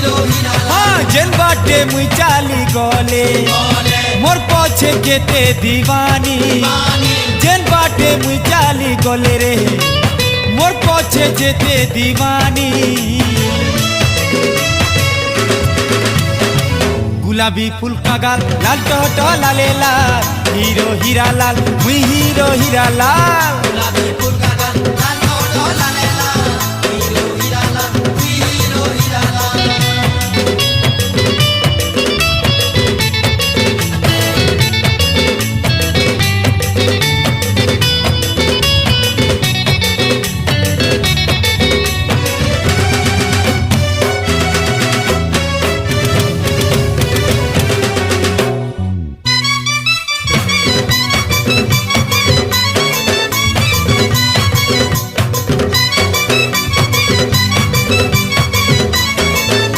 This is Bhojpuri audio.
जेन बाटे मुई चाली गले मोर पछे केते दीवानी जेन बाटे मुई चाली गले रे मोर पछे जेते दीवानी गुलाबी फूल का गाल लाल टोटो लाले लाल हीरो हीरा लाल मुई हीरो हीरा लाल गुलाबी फूल का गाल लाल टोटो लाले